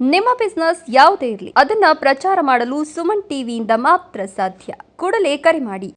ನಿಮ್ಮ ಬಿಸ್ನೆಸ್ ಯಾವುದೇ ಇರಲಿ ಅದನ್ನ ಪ್ರಚಾರ ಮಾಡಲು ಸುಮನ್ ಟಿವಿಯಿಂದ ಮಾತ್ರ ಸಾಧ್ಯ. ಕೂಡಲೇ ಕರೆ ಮಾಡಿ.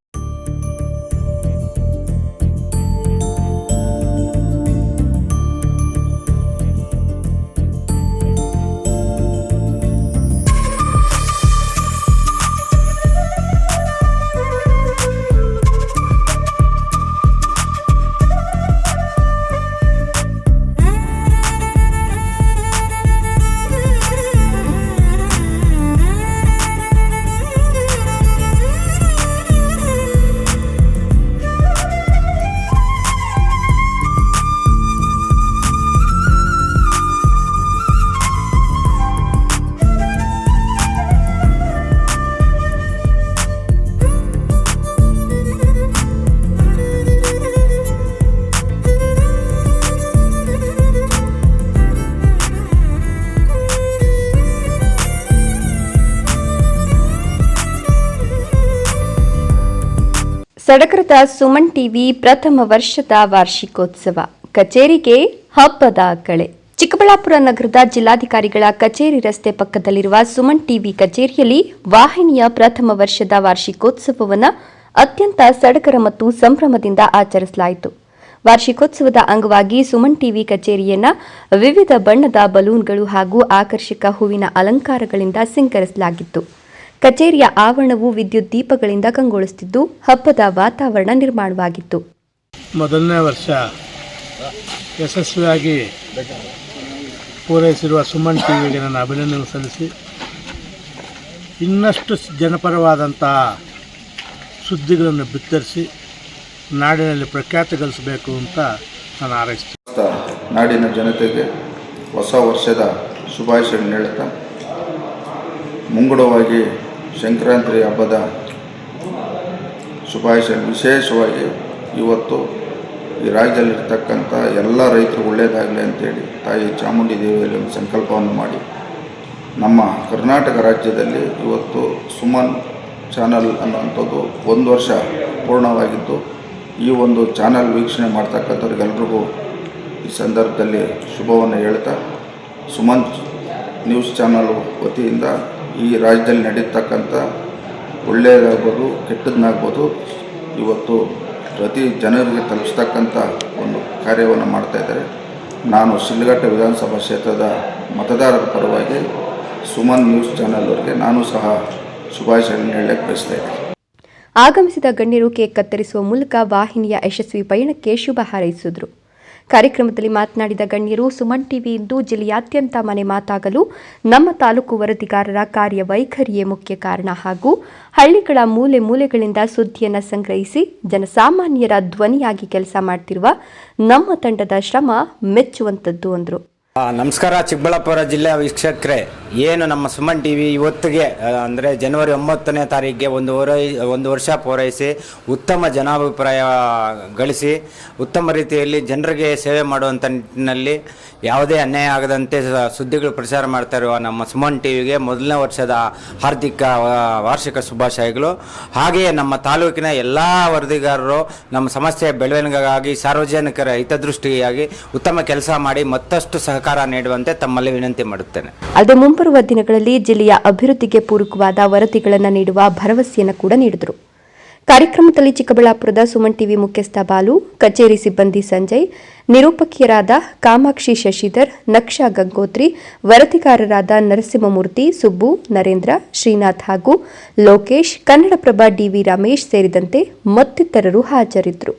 ಸಡಗರದ ಸುಮನ್ ಟಿವಿ ಪ್ರಥಮ ವರ್ಷದ ವಾರ್ಷಿಕೋತ್ಸವ ಕಚೇರಿಗೆ ಹಬ್ಬದ ಕಳೆ. ಚಿಕ್ಕಬಳ್ಳಾಪುರ ನಗರದ ಜಿಲ್ಲಾಧಿಕಾರಿಗಳ ಕಚೇರಿ ರಸ್ತೆ ಪಕ್ಕದಲ್ಲಿರುವ ಸುಮನ್ ಟಿವಿ ಕಚೇರಿಯಲ್ಲಿ ವಾಹಿನಿಯ ಪ್ರಥಮ ವರ್ಷದ ವಾರ್ಷಿಕೋತ್ಸವವನ್ನು ಅತ್ಯಂತ ಸಡಗರ ಮತ್ತು ಸಂಭ್ರಮದಿಂದ ಆಚರಿಸಲಾಯಿತು. ವಾರ್ಷಿಕೋತ್ಸವದ ಅಂಗವಾಗಿ ಸುಮನ್ ಟಿವಿ ಕಚೇರಿಯನ್ನು ವಿವಿಧ ಬಣ್ಣದ ಬಲೂನ್ಗಳು ಹಾಗೂ ಆಕರ್ಷಕ ಹೂವಿನ ಅಲಂಕಾರಗಳಿಂದ ಸಿಂಗರಿಸಲಾಗಿತ್ತು. ಕಚೇರಿಯ ಆವರಣವು ವಿದ್ಯುತ್ ದೀಪಗಳಿಂದ ಕಂಗೊಳಿಸುತ್ತಿದ್ದು ಹಬ್ಬದ ವಾತಾವರಣ ನಿರ್ಮಾಣವಾಗಿತ್ತು. ಮೊದಲನೇ ವರ್ಷ ಯಶಸ್ವಿಯಾಗಿ ಪೂರೈಸಿರುವ ಸುಮನ್ ಟಿವಿಗೆ ನನ್ನ ಅಭಿನಂದನೆ ಸಲ್ಲಿಸಿ ಇನ್ನಷ್ಟು ಜನಪರವಾದಂತಹ ಸುದ್ದಿಗಳನ್ನು ಬಿತ್ತರಿಸಿ ನಾಡಿನಲ್ಲಿ ಪ್ರಖ್ಯಾತಿ ಗಳಿಸಬೇಕು ಅಂತ ನಾನು ಹಾರೈಸ್ತೀನಿ. ನಾಡಿನ ಜನತೆಗೆ ಹೊಸ ವರ್ಷದ ಶುಭಾಶಯಗಳನ್ನು ಹೇಳುತ್ತಾ ಮುಂಗಡವಾಗಿ ಸಂಕ್ರಾಂತಿ ಹಬ್ಬದ ಶುಭಾಶಯ ವಿಶೇಷವಾಗಿ ಇವತ್ತು ಈ ರಾಜ್ಯದಲ್ಲಿರ್ತಕ್ಕಂಥ ಎಲ್ಲ ರೈತರು ಒಳ್ಳೆಯದಾಗಲಿ ಅಂತೇಳಿ ತಾಯಿ ಚಾಮುಂಡಿ ದೇವಿಯಲ್ಲಿ ಒಂದು ಸಂಕಲ್ಪವನ್ನು ಮಾಡಿ ನಮ್ಮ ಕರ್ನಾಟಕ ರಾಜ್ಯದಲ್ಲಿ ಇವತ್ತು ಸುಮನ್ ಚಾನಲ್ ಅನ್ನುವಂಥದ್ದು 1 ವರ್ಷ ಪೂರ್ಣವಾಗಿದ್ದು ಈ ಒಂದು ಚಾನಲ್ ವೀಕ್ಷಣೆ ಮಾಡ್ತಕ್ಕಂಥವ್ರಿಗೆಲ್ರಿಗೂ ಈ ಸಂದರ್ಭದಲ್ಲಿ ಶುಭವನ್ನು ಹೇಳ್ತಾ ಸುಮನ್ ನ್ಯೂಸ್ ಚಾನಲ್ ವತಿಯಿಂದ ಈ ರಾಜ್ಯದಲ್ಲಿ ನಡೀತಕ್ಕಂಥ ಒಳ್ಳೆಯದಾಗ್ಬೋದು ಕೆಟ್ಟದನ್ನಾಗ್ಬೋದು ಇವತ್ತು ಪ್ರತಿ ಜನರಿಗೆ ತಲುಪಿಸ್ತಕ್ಕಂಥ ಒಂದು ಕಾರ್ಯವನ್ನು ಮಾಡ್ತಾಯಿದ್ದಾರೆ. ನಾನು ಶಿಡ್ಲಘಟ್ಟ ವಿಧಾನಸಭಾ ಕ್ಷೇತ್ರದ ಮತದಾರರ ಪರವಾಗಿ ಸುಮನ್ ನ್ಯೂಸ್ ಚಾನಲ್ ಅವರಿಗೆ ನಾನು ಸಹ ಶುಭಾಶಯಗಳನ್ನು ಹೇಳಕ್ಕೆ ಬಯಸ್ತಾ ಇದ್ದೇನೆ. ಆಗಮಿಸಿದ ಗಣ್ಯರು ಕೇಕ್ ಕತ್ತರಿಸುವ ಮೂಲಕ ವಾಹಿನಿಯ ಯಶಸ್ವಿ ಪಯಣಕ್ಕೆ ಶುಭ ಹಾರೈಸಿದರು. ಕಾರ್ಯಕ್ರಮದಲ್ಲಿ ಮಾತನಾಡಿದ ಗಣ್ಯರು ಸುಮನ್ ಟಿವಿ ಇಂದು ಜಿಲ್ಲೆಯಾದ್ಯಂತ ಮನೆ ಮಾತಾಗಲು ನಮ್ಮ ತಾಲೂಕು ವರದಿಗಾರರ ಕಾರ್ಯವೈಖರಿಯೇ ಮುಖ್ಯ ಕಾರಣ ಹಾಗೂ ಹಳ್ಳಿಗಳ ಮೂಲೆ ಮೂಲೆಗಳಿಂದ ಸುದ್ದಿಯನ್ನು ಸಂಗ್ರಹಿಸಿ ಜನಸಾಮಾನ್ಯರ ಧ್ವನಿಯಾಗಿ ಕೆಲಸ ಮಾಡ್ತಿರುವ ನಮ್ಮ ತಂಡದ ಶ್ರಮ ಮೆಚ್ಚುವಂಥದ್ದು ಎಂದರು. ನಮಸ್ಕಾರ ಚಿಕ್ಕಬಳ್ಳಾಪುರ ಜಿಲ್ಲೆಯ ವೀಕ್ಷಕರೇ, ಏನು ನಮ್ಮ ಸುಮನ್ ಟಿವಿ ಇವತ್ತಿಗೆ ಅಂದರೆ ಜನವರಿ 9ನೇ ತಾರೀಕಿಗೆ ಒಂದು ವರ್ಷ ಪೂರೈಸಿ ಉತ್ತಮ ಜನಾಭಿಪ್ರಾಯ ಗಳಿಸಿ ಉತ್ತಮ ರೀತಿಯಲ್ಲಿ ಜನರಿಗೆ ಸೇವೆ ಮಾಡುವಂಥ ನಿಟ್ಟಿನಲ್ಲಿ ಯಾವುದೇ ಅನ್ಯಾಯ ಆಗದಂತೆ ಸುದ್ದಿಗಳು ಪ್ರಚಾರ ಮಾಡ್ತಾ ಇರುವ ನಮ್ಮ ಸುಮನ್ ಟಿವಿಗೆ ಮೊದಲನೇ ವರ್ಷದ ಹಾರ್ದಿಕ ವಾರ್ಷಿಕ ಶುಭಾಶಯಗಳು. ಹಾಗೆಯೇ ನಮ್ಮ ತಾಲೂಕಿನ ಎಲ್ಲ ವರದಿಗಾರರು ನಮ್ಮ ಸಮಸ್ಯೆ ಬೆಳವಣಿಗೆಗಾಗಿ ಸಾರ್ವಜನಿಕರ ಹಿತದೃಷ್ಟಿಯಾಗಿ ಉತ್ತಮ ಕೆಲಸ ಮಾಡಿ ಮತ್ತಷ್ಟು ಸಹಕಾರ ನೀಡುವಂತೆ ತಮ್ಮಲ್ಲಿ ವಿನಂತಿ ಮಾಡುತ್ತೇನೆ. ಅಲ್ಲದೆ ಮುಂಬರುವ ದಿನಗಳಲ್ಲಿ ಜಿಲ್ಲೆಯ ಅಭಿವೃದ್ಧಿಗೆ ಪೂರಕವಾದ ವರದಿಗಳನ್ನು ನೀಡುವ ಭರವಸೆಯನ್ನು ಕೂಡ ನೀಡಿದರು. ಕಾರ್ಯಕ್ರಮದಲ್ಲಿ ಚಿಕ್ಕಬಳ್ಳಾಪುರದ ಸುಮನ್ ಟಿವಿ ಮುಖ್ಯಸ್ಥ ಬಾಲು, ಕಚೇರಿ ಸಿಬ್ಬಂದಿ ಸಂಜಯ್, ನಿರೂಪಕಿಯರಾದ ಕಾಮಾಕ್ಷಿ ಶಶಿಧರ್, ನಕ್ಷಾ ಗಂಗೋತ್ರಿ, ವರದಿಗಾರರಾದ ನರಸಿಂಹಮೂರ್ತಿ, ಸುಬ್ಬು, ನರೇಂದ್ರ, ಶ್ರೀನಾಥ್ ಹಾಗೂ ಲೋಕೇಶ್, ಕನ್ನಡಪ್ರಭ ಡಿವಿ ರಮೇಶ್ ಸೇರಿದಂತೆ ಮತ್ತಿತರರು ಹಾಜರಿದ್ದರು.